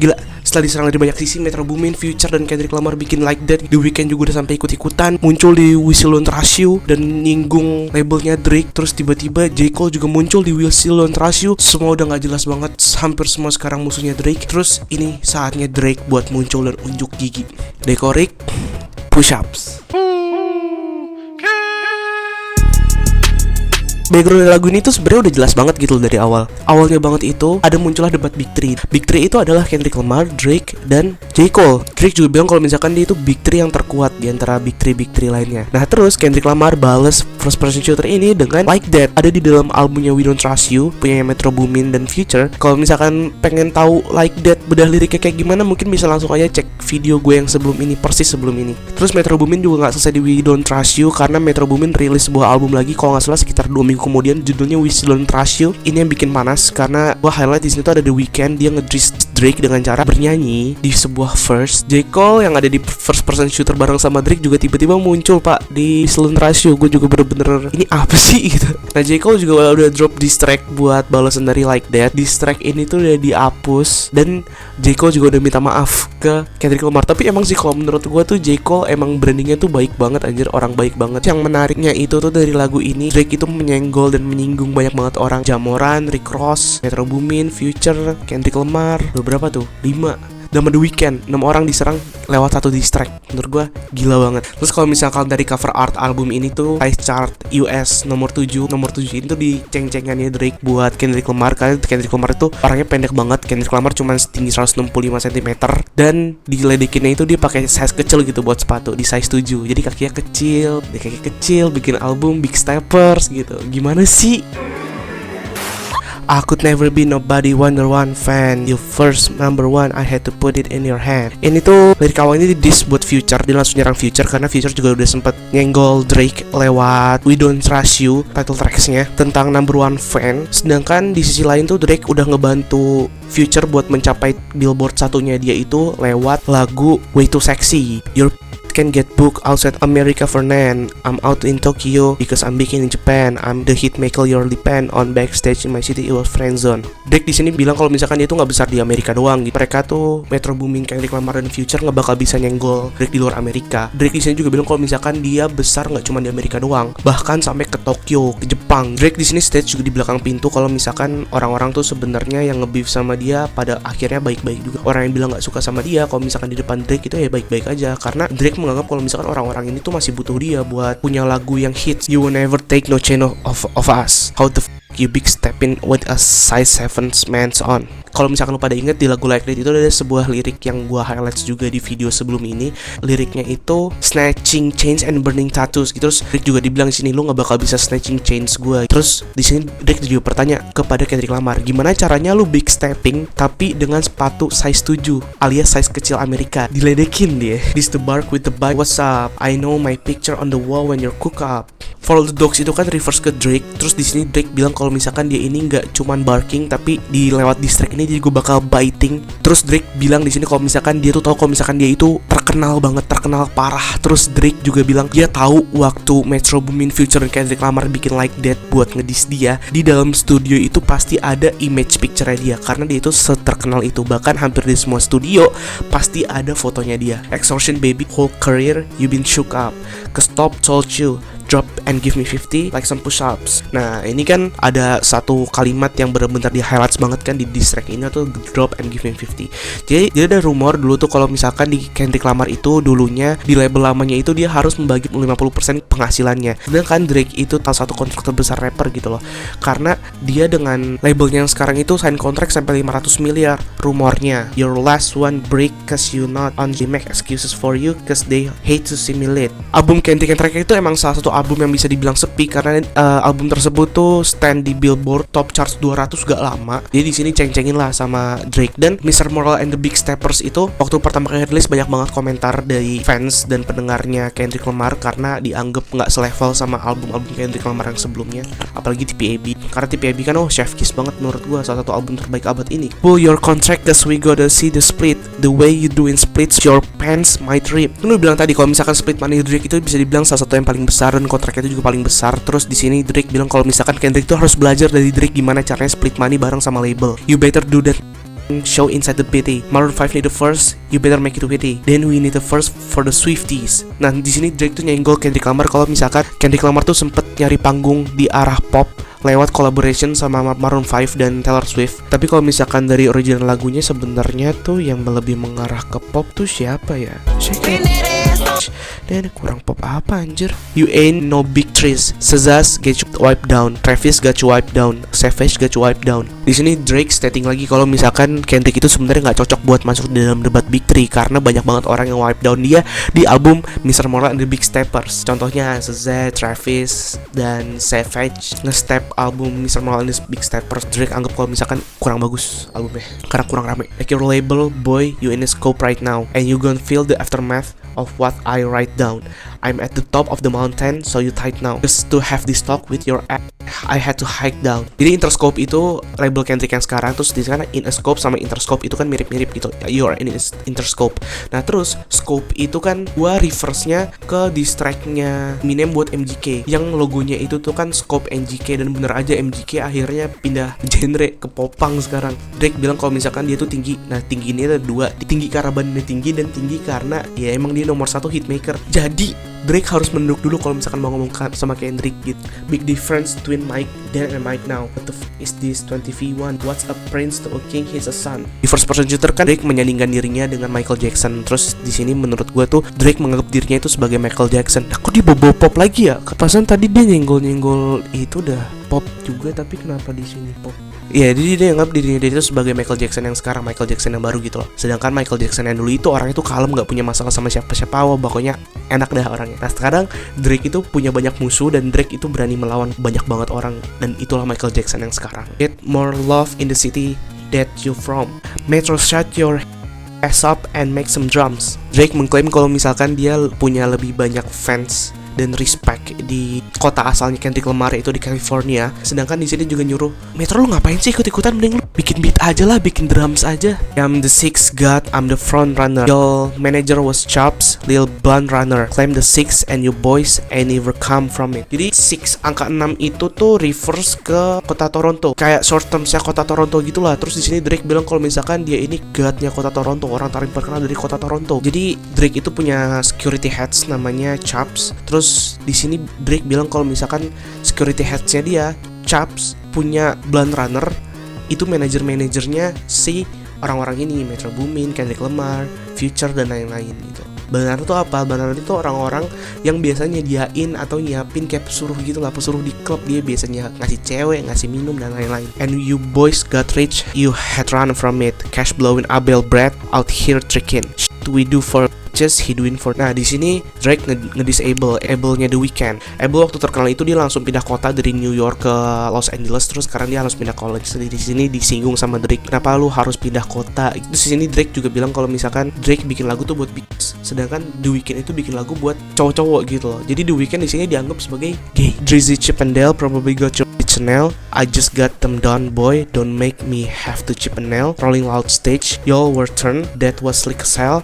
Gila, setelah diserang dari banyak sisi, Metro Boomin, Future, dan Kendrick Lamar bikin Like That. The Weeknd juga udah sampai ikut-ikutan, muncul di Whistle on Trust You dan nyinggung labelnya Drake. Terus tiba-tiba J. Cole juga muncul di Whistle on Trust You. Semua udah gak jelas banget, hampir semua sekarang musuhnya Drake. Terus ini saatnya Drake buat muncul dan unjuk gigi. Dekorik, push-ups. Background lagu ini tuh sebenarnya udah jelas banget gitu dari awal. Awalnya banget itu ada muncullah debat Big Three. Big Three itu adalah Kendrick Lamar, Drake, dan J. Cole. Drake juga bilang kalau misalkan dia itu Big Three yang terkuat di antara Big Three lainnya. Nah terus Kendrick Lamar bales first person shooter ini dengan Like That. Ada di dalam albumnya We Don't Trust You, punya Metro Boomin dan Future. Kalau misalkan pengen tahu Like That bedah liriknya kayak gimana, mungkin bisa langsung aja cek video gue yang sebelum ini, persis sebelum ini. Terus Metro Boomin juga gak selesai di We Don't Trust You, karena Metro Boomin rilis sebuah album lagi kalau gak salah sekitar 2 minggu kemudian, judulnya We Still Don't Trust You. Ini yang bikin panas karena gua highlight di sini tuh ada The Weeknd, dia ngedriss Drake dengan cara bernyanyi di sebuah verse. J. Cole yang ada di first person shooter bareng sama Drake juga tiba-tiba muncul pak di We Still Don't Trust You. Gue juga bener-bener ini apa sih gitu. Nah J. Cole juga udah drop diss track buat balasan dari Like That. Diss track ini tuh udah dihapus dan J. Cole juga udah minta maaf ke Kendrick Lamar. Tapi emang sih kalau menurut gue tuh J. Cole emang brandingnya tuh baik banget anjir, orang baik banget. Yang menariknya itu tuh dari lagu ini, Drake itu menyenggol dan menyinggung banyak banget orang. Jamoran, Rick Ross, Metro Boomin, Future, Kendrick Lamar, beberapa tuh 5 sama The Weeknd, 6 orang diserang lewat satu diss track. Menurut gue gila banget. Terus kalau misalkan dari cover art album ini tuh Ice Chart US nomor 7 ini tuh di ceng-cengannya Drake buat Kendrick Lamar. Karena Kendrick Lamar itu orangnya pendek banget. Kendrick Lamar cuma tinggi 165 cm dan diledekinnya itu dia pakai size kecil gitu buat sepatu di size 7. Jadi kakinya kecil, bikin album Big Steppers gitu. Gimana sih? I could never be nobody wonder one fan. You first number one, I had to put it in your hand. Ini tuh dari awal ini diss buat Future. Dia langsung nyerang Future karena Future juga udah sempet nyenggol Drake lewat We Don't Trust You, title tracksnya tentang number one fan. Sedangkan di sisi lain tuh Drake udah ngebantu Future buat mencapai billboard satunya dia itu lewat lagu Way Too Sexy. Your can get booked outside America for nan. I'm out in Tokyo because I'm baking in Japan. I'm the hit maker you'll depend on. Backstage in my city it was friend zone. Drake di sini bilang kalau misalkan dia tuh nggak besar di Amerika doang gitu. Mereka tuh Metro Boomin, Kendrick Lamar dan Future nggak bakal bisa nyenggol Drake di luar Amerika. Drake di sini juga bilang kalau misalkan dia besar nggak cuma di Amerika doang, bahkan sampai ke Tokyo, ke Jepang. Drake di sini stage juga di belakang pintu kalau misalkan orang-orang tuh sebenarnya yang nge-beef sama dia pada akhirnya baik-baik juga. Orang yang bilang nggak suka sama dia kalau misalkan di depan Drake itu ya baik-baik aja, karena Drake menganggap kalau misalkan orang-orang ini tuh masih butuh dia buat punya lagu yang hits. You will never take no chance of us. How the you big stepping with a size 7 man's on. Kalau misalkan lu pada inget di lagu Like That itu ada sebuah lirik yang gua highlights juga di video sebelum ini. Liriknya itu snatching chains and burning tattoos gitu. Terus Drake juga dibilang di sini lu nggak bakal bisa snatching chains gua. Terus di sini Drake juga bertanya kepada Kendrick Lamar, gimana caranya lu big stepping tapi dengan sepatu size 7 alias size kecil Amerika. Diledekin dia. This the bark with the bike. What's up? I know my picture on the wall when you're cook up. Follow the dogs itu kan reverse ke Drake. Terus di sini Drake bilang kalau misalkan dia ini nggak cuman barking tapi di lewat diss track ini dia juga bakal biting. Terus Drake bilang di sini kalau misalkan dia tuh tahu kalau misalkan dia itu terkenal banget, terkenal parah. Terus Drake juga bilang dia tahu waktu Metro Boomin, Future dan Kendrick Lamar bikin Like That buat ngediss dia, di dalam studio itu pasti ada image picture dia karena dia itu seterkenal itu. Bahkan hampir di semua studio pasti ada fotonya dia. Extortion baby, whole career you been shook up. Stop told you drop and give me 50 like some push-ups. Nah ini kan ada satu kalimat yang benar-benar di highlights banget kan di diss track ini tuh, drop and give me 50. Jadi ada rumor dulu tuh kalau misalkan di Kendrick Lamar itu dulunya di label lamanya itu dia harus membagi 50% penghasilannya. Sedangkan Drake itu salah satu kontraktor besar rapper gitu loh. Karena dia dengan labelnya yang sekarang itu sign kontrak sampai 500 miliar rumornya. Your last one break cause you not on, they make excuses for you cause they hate to simulate. Album Kendrick itu emang salah satu album yang bisa dibilang sepi karena album tersebut tuh stand di Billboard Top Charts 200 gak lama. Jadi di sini ceng-cengin lah sama Drake. Dan Mr. Moral and the Big Steppers itu waktu pertama kali rilis banyak banget komentar dari fans dan pendengarnya Kendrick Lamar karena dianggap gak selevel sama album-album Kendrick Lamar yang sebelumnya, apalagi TPAB. Karena TPAB kan chef kiss banget menurut gua, salah satu album terbaik abad ini. Pull your contract cause we gotta see the split. The way you doing splits your pants might rip. Kan lu bilang tadi kalau misalkan split money Drake itu bisa dibilang salah satu yang paling besar dan kontraknya itu juga paling besar. Terus di sini Drake bilang kalau misalkan Kendrick tuh harus belajar dari Drake gimana caranya split money bareng sama label. You better do that show inside the PT. Maroon 5 need the first, you better make it to PT. Then we need the first for the Swifties. Nah di sini Drake tuh nyenggol Kendrick Lamar kalau misalkan Kendrick Lamar tuh sempet nyari panggung di arah pop lewat collaboration sama Maroon 5 dan Taylor Swift. Tapi kalau misalkan dari original lagunya sebenarnya tuh yang lebih mengarah ke pop tuh siapa ya? Dan kurang pop apa anjir? You ain't no big trees. SZA get you wiped down. Travis got you wiped down. Savage got you wiped down. Di sini Drake stating lagi kalau misalkan Kendrick itu sebenarnya nggak cocok buat masuk di dalam debat Big Three karena banyak banget orang yang wipe down dia di album Mr. Moral and the Big Steppers. Contohnya SZA, Travis, dan Savage nge-step album Mr. Moral and the Big Steppers. Drake anggap kalau misalkan kurang bagus albumnya karena kurang rame. Like your label, boy, you in the scope right now, and you gonna feel the aftermath of what I write down. I'm at the top of the mountain, so you tight now. Just to have this talk with your app, I had to hike down. Jadi Interscope itu label Kendrick yang sekarang. Terus di sana Interscope sama Interscope itu kan mirip-mirip gitu. You are in Interscope. Nah terus Scope itu kan gua reverse-nya ke diss track-nya Eminem buat MGK yang logonya itu tuh kan Scope MGK, dan bener aja MGK akhirnya pindah genre ke popang sekarang. Drake bilang kalau misalkan dia tuh tinggi. Nah tinggi ini ada dua, tinggi karena badannya tinggi dan tinggi karena ya emang dia nomor 1 hitmaker. Jadi Drake harus menduk dulu kalau misalkan mau ngomong sama Kendrick gitu. Big difference between Mike then and Mike now. What the is this 20v1? What's a prince to a king? He's a son. Di first person shooter kan Drake menyandingkan dirinya dengan Michael Jackson. Terus di sini menurut gue tuh Drake menganggap dirinya itu sebagai Michael Jackson. Nah, kok dia bobo pop lagi ya? Kepasan tadi dia nyenggol-nyenggol itu udah pop juga, tapi kenapa di sini pop? Iya, jadi dia anggap dirinya dia itu sebagai Michael Jackson yang sekarang, Michael Jackson yang baru gitu loh. Sedangkan Michael Jackson yang dulu itu orangnya tuh kalem, gak punya masalah sama siapa-siapa, pokoknya enak dah orangnya. Nah sekarang Drake itu punya banyak musuh dan Drake itu berani melawan banyak banget orang, dan itulah Michael Jackson yang sekarang. Get more love in the city that you from. Metro, shut your ass up and make some drums. Drake mengklaim kalau misalkan dia punya lebih banyak fans dan respect di kota asalnya Kendrick Lamar, itu di California. Sedangkan di sini juga nyuruh, Metro lu ngapain sih ikut-ikutan, mending lu bikin beat aja lah, bikin drums aja. I'm the sixth god, I'm the front runner. Your manager was Chops, Lil Blunt runner. Claim the six and you boys ain't never come from it. Jadi 6 angka 6 itu tuh reverse ke kota Toronto, kayak short termsnya kota Toronto gitulah. Terus di sini Drake bilang kalau misalkan dia ini godnya kota Toronto, orang paling terkenal dari kota Toronto. Jadi Drake itu punya security heads namanya Chops. Terus di sini Drake bilang kalau misalkan security heads-nya dia, Chops, punya Blunt Runner, itu manajer-manajernya si orang-orang ini, Metro Boomin, Kendrick Lamar, Future, dan lain-lain gitu. Blunt Runner itu apa? Blunt Runner itu orang-orang yang biasanya nyediain atau nyiapin kayak pesuruh gitu lah, pesuruh di klub. Dia biasanya ngasih cewek, ngasih minum, dan lain-lain. And you boys got rich, you had run from it. Cash blowing Abel Brad out here tricking. Shit we do for just he doing for. Nah di sini Drake ngedisable Abel-nya The Weeknd. Abel waktu terkenal itu dia langsung pindah kota dari New York ke Los Angeles, terus sekarang dia harus pindah college. Di sini disinggung sama Drake, kenapa lu harus pindah kota? Terus di sini Drake juga bilang kalau misalkan Drake bikin lagu tuh buat bitches, sedangkan The Weeknd itu bikin lagu buat cowok-cowok gitu loh. Jadi The Weeknd di sini dianggap sebagai gay. Drizzy Chippendale probably got your Chanel. I just got them done, boy. Don't make me have to chip a nail. Rolling Loud stage, y'all were turned. That was slick as hell.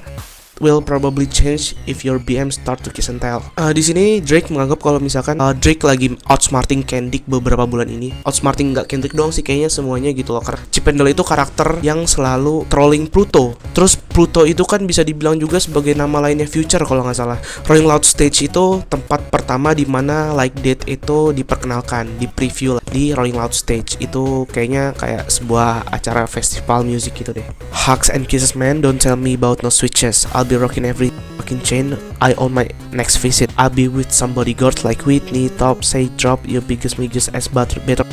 Will probably change if your BM start to kiss and tell. Di sini Drake menganggap kalau misalkan Drake lagi outsmarting Kendrick beberapa bulan ini. Outsmarting nggak Kendrick doang sih, kayaknya semuanya gitu loh. Karena Chippendale itu karakter yang selalu trolling Pluto. Terus Pluto itu kan bisa dibilang juga sebagai nama lainnya Future kalau nggak salah. Rolling Loud Stage itu tempat pertama di mana Like That itu diperkenalkan, di preview di Rolling Loud Stage. Itu kayaknya kayak sebuah acara festival music gitu deh. Hugs and kisses man, don't tell me about no switches. I'll be rocking every fucking chain. I own my next visit. I'll be with some bodyguards like Whitney, Top, say drop your biggest as better.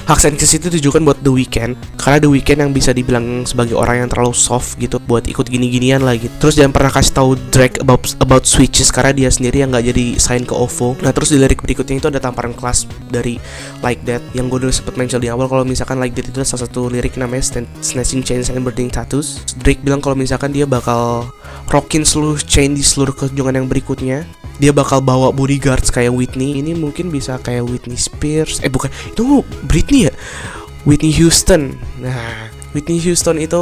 Hugs and Kisses itu ditujukan buat The Weeknd, karena The Weeknd yang bisa dibilang sebagai orang yang terlalu soft gitu buat ikut gini-ginian lah gitu. Terus jangan pernah kasih tahu Drake about switches karena dia sendiri yang nggak jadi sign ke OVO. Nah terus di lirik berikutnya itu ada tamparan kelas dari Like That yang gue udah sempet mention di awal. Kalau misalkan Like That itu salah satu lirik namanya Snatching Chains and Burning Tattoos. Drake bilang kalau misalkan dia bakal rockin seluruh chain di seluruh kunjungan yang berikutnya. Dia bakal bawa bodyguards kayak Whitney. Ini mungkin bisa kayak Whitney Spears. Bukan, itu Britney ya? Whitney Houston. Nah, Whitney Houston itu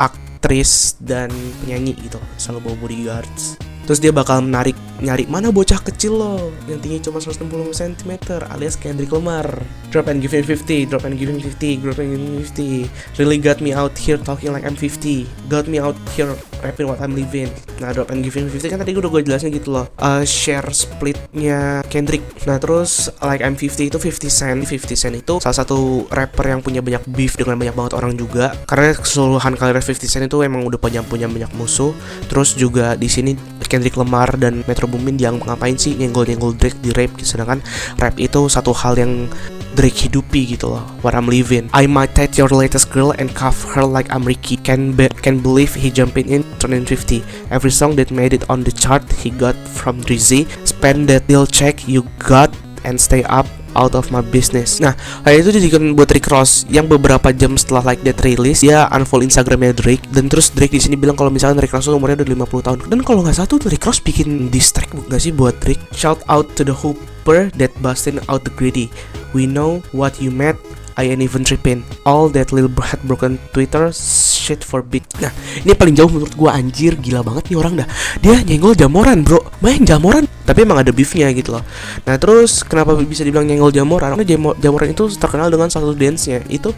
aktris dan penyanyi gitu, selalu bawa bodyguards. Terus dia bakal nyari mana bocah kecil lo yang tinggi cuma 160 cm alias Kendrick Lamar. Drop and give him 50, drop and give him 50, drop and give him 50. Really got me out here talking like I'm 50. Got me out here rapping what I'm living. Nah, drop and give him 50 kan tadi gue jelasin gitu loh. Share splitnya Kendrick. Nah, terus like I'm 50 itu 50 Cent. 50 Cent itu salah satu rapper yang punya banyak beef dengan banyak banget orang juga. Karena keseluruhan karir 50 Cent itu emang udah punya banyak musuh. Terus juga di sini Kendrick Lamar dan Metro Boomin yang ngapain sih nyenggol Drake di rap, sedangkan rap itu satu hal yang Drake hidupi gitu loh. What I'm living. I might take your latest girl and cuff her like I'm Ricky. Can believe he jumping in turning 50. Every song that made it on the chart he got from Drizzy. Spend that deal check you got and stay up out of my business. Nah, hal itu dijadikan buat Rick Ross yang beberapa jam setelah Like That rilis dia unfollow Instagramnya Drake, dan terus Drake di sini bilang kalau misalkan Rick Ross umurnya udah 50 tahun. Dan kalau nggak salah tuh Rick Ross bikin diss track nggak sih buat Drake? Shout out to the hooper that busting out the greedy. We know what you meant. I ain't even tripping. All that little heartbroken Twitter shit for bit. Nah, ini paling jauh menurut gua, anjir, gila banget nih orang dah. Dia nyenggol Jamoran, bro. Main Jamoran, tapi emang ada beefnya gitu loh. Nah, terus kenapa bisa dibilang nyenggol Jamoran? Karena Jamoran itu terkenal dengan satu dance-nya. Itu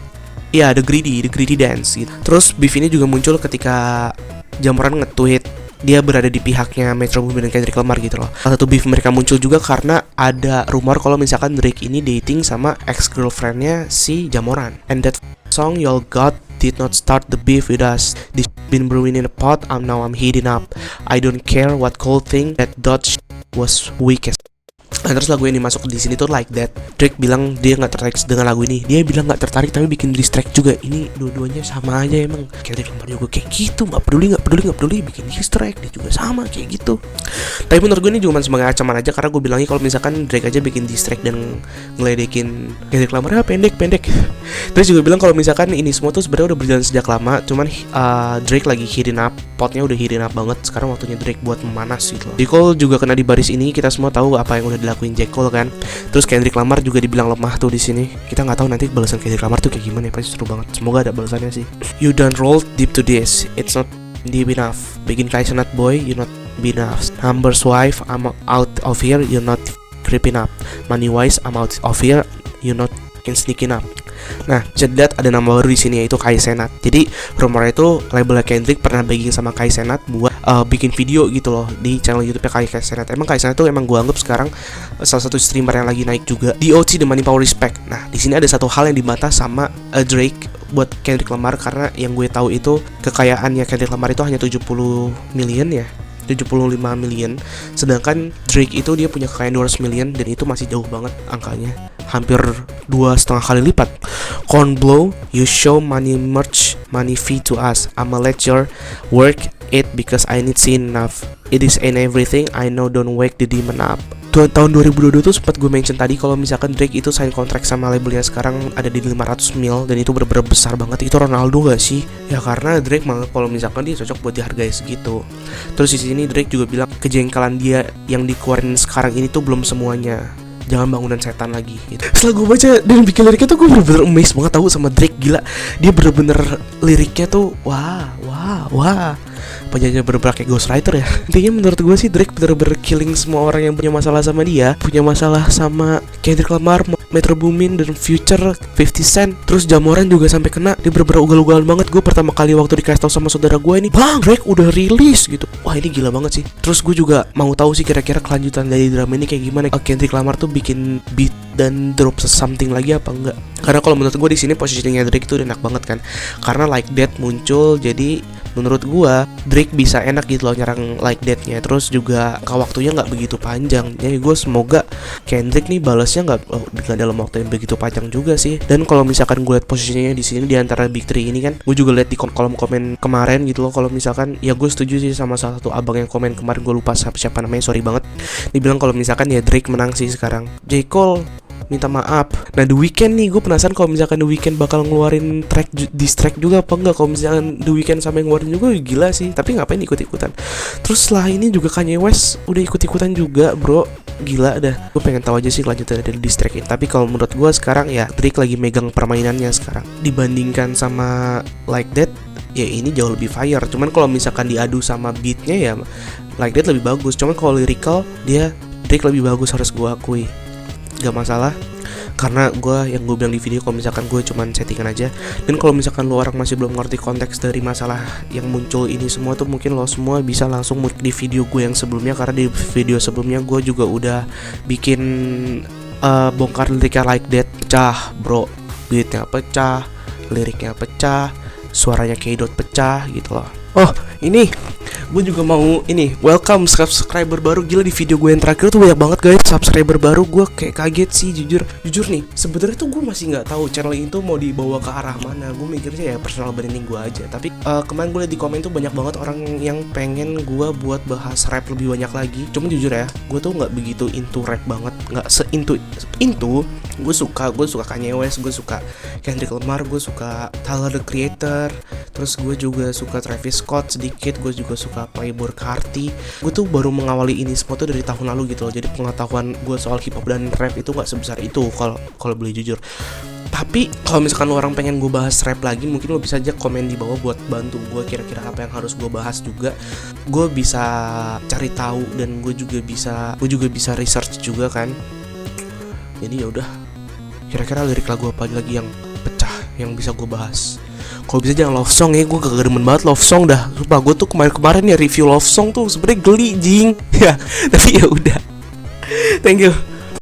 ya the greedy dance gitu. Terus beef ini juga muncul ketika Jamoran nge-tweet dia berada di pihaknya Metro Boomin dan Kendrick Lamar gitu loh. Salah satu beef mereka muncul juga karena ada rumor kalau misalkan Drake ini dating sama ex-girlfriendnya si Jamoran. And that song y'all got did not start the beef with us. This been brewing in a pot, now I'm heating up. I don't care what Cole think, that Dodge was weakest. Nah, terus lagu yang dimasuk di sini tuh Like That. Drake bilang dia nggak tertarik dengan lagu ini. Dia bilang nggak tertarik tapi bikin diss track juga. Ini dua-duanya sama aja emang. Kendrick Lamar juga kayak gitu, nggak peduli bikin diss track, dia juga sama kayak gitu. Tapi menurut gue ini cuma sebagai ancaman aja, karena gue bilangnya kalau misalkan Drake aja bikin diss track dan ngeledekin Kendrick Lamar, pendek. Terus juga bilang kalau misalkan ini semua tuh sebenarnya udah berjalan sejak lama, cuman Drake lagi heating up, potnya udah heating up banget. Sekarang waktunya Drake buat memanas gitu loh. J. Cole juga kena di baris ini. Kita semua tahu apa yang udah dilakuin J. Cole kan. Terus Kendrick Lamar juga dibilang lemah tuh di sini. Kita nggak tahu nanti balasan Kendrick Lamar tuh kayak gimana ya, pasti seru banget. Semoga ada balasannya sih. You done rolled deep to this. It's not deep enough. Begin Kaisenat boy, you not be enough. Numbers wife, I'm out of here, you're not creeping up. Money wise, I'm out of here, you're not sneaking up. Nah, bisa dilihat ada nama baru di sini yaitu Kai Cenat. Jadi rumornya itu labelnya Kendrick pernah begging sama Kai Cenat buat bikin video gitu loh di channel YouTube-nya Kai Cenat. Emang Kai Cenat tuh emang gua anggap sekarang salah satu streamer yang lagi naik juga. DOC The Money Power Respect. Nah, di sini ada satu hal yang dibantah sama Drake buat Kendrick Lamar, karena yang gue tahu itu kekayaannya Kendrick Lamar itu hanya 70 million ya. 75 million, sedangkan Drake itu dia punya kekayaan 200 million, dan itu masih jauh banget angkanya, hampir 2,5 kali lipat. Cornblow, you show money merch, money fee to us. I'ma let your work it because I need see enough. It is ain't everything, I know, don't wake the demon up. Tahun 2022 tuh sempat gue mention tadi kalau misalkan Drake itu sign kontrak sama labelnya sekarang ada di 500 mil, dan itu bener-bener besar banget. Itu Ronaldo gak sih? Ya karena Drake mah kalau misalkan dia cocok buat dihargai segitu. Terus di sini Drake juga bilang kejengkelan dia yang dikeluarin sekarang ini tuh belum semuanya. Jangan bangunan setan lagi gitu. Setelah gue baca dan bikin liriknya tuh gue bener-bener amazed banget tahu sama Drake. Gila, dia bener-bener liriknya tuh wah penyanyi bener-bener kayak ghostwriter ya. Intinya menurut gue sih Drake bener-bener killing semua orang yang punya masalah sama dia, punya masalah sama Kendrick Lamar, Metro Boomin, dan Future, 50 Cent. Terus Jamoran juga sampai kena. Dia bener-bener ugal-ugalan banget. Gue pertama kali waktu dikasih tau sama saudara gue ini, bang, Drake udah rilis gitu. Wah, ini gila banget sih. Terus gue juga mau tahu sih kira-kira kelanjutan dari drama ini kayak gimana. Kendrick Lamar tuh bikin beat dan drop something lagi apa enggak? Karena kalau menurut gue di sini positioningnya Drake tuh enak banget kan. Karena Like That muncul, jadi menurut gua Drake bisa enak gitu loh nyerang Like That-nya. Terus juga waktunya nggak begitu panjang. Jadi gue semoga Kendrick nih balasnya nggak dalam waktu yang begitu panjang juga sih. Dan kalau misalkan gue lihat posisinya di sini di antara Big Three ini kan, gue juga lihat di kolom komen kemarin gitu loh. Kalau misalkan ya gue setuju sih sama salah satu abang yang komen kemarin, gue lupa siapa namanya, sorry banget. Dibilang kalau misalkan ya Drake menang sih sekarang. J. Cole minta maaf. Nah, The Weeknd nih, gue penasaran kalau misalkan The Weeknd bakal ngeluarin diss track juga apa enggak. Kalau misalkan The Weeknd sampai ngeluarin juga gila sih, tapi ngapain ikut-ikutan. Terus setelah ini juga Kanye West udah ikut-ikutan juga, bro. Gila dah. Gue pengen tahu aja sih kelanjutan dari diss track ini. Tapi kalau menurut gue sekarang ya Drake lagi megang permainannya sekarang. Dibandingkan sama Like That, ya ini jauh lebih fire. Cuman kalau misalkan diadu sama beatnya ya Like That lebih bagus. Cuman kalau lyrical dia Drake lebih bagus, harus gue akui. Gak masalah, karena gue bilang di video kalau misalkan gue cuman settingan aja. Dan kalau misalkan lo orang masih belum ngerti konteks dari masalah yang muncul ini semua tuh, mungkin lo semua bisa langsung di video gue yang sebelumnya, karena di video sebelumnya gue juga udah bikin bongkar liriknya Like That. Pecah bro, beatnya pecah, liriknya pecah, suaranya K-Dot pecah gitu loh. Oh ini gue juga mau ini welcome subscriber baru. Gila, di video gue yang terakhir tuh banyak banget guys subscriber baru. Gue kayak kaget sih jujur nih. Sebenarnya tuh gue masih nggak tahu channel ini tuh mau dibawa ke arah mana. Gue mikirnya ya personal branding gue aja. Tapi kemarin gue liat di komen tuh banyak banget orang yang pengen gue buat bahas rap lebih banyak lagi. Cuma jujur ya, gue tuh nggak begitu into rap banget, nggak into. Gue suka Kanye West, gue suka Kendrick Lamar, gue suka Tyler the Creator, terus gue juga suka Travis Scott sedikit, gue juga suka Playboi Carti. Gue tuh baru mengawali ini semua tuh dari tahun lalu gitu loh. Jadi pengetahuan gue soal hip hop dan rap itu nggak sebesar itu kalau boleh jujur. Tapi kalau misalkan lo orang pengen gue bahas rap lagi, mungkin lo bisa aja komen di bawah buat bantu gue kira-kira apa yang harus gue bahas juga. Gue bisa cari tahu dan gue juga bisa research juga kan. Jadi ya udah, kira-kira lirik lagu apa lagi yang pecah yang bisa gue bahas. Kalau bisa jangan love song ya, gue gak demen banget love song dah. Sumpah gue tuh kemarin ya review love song tuh sebenarnya geli jing. Ya, tapi ya udah. Thank you.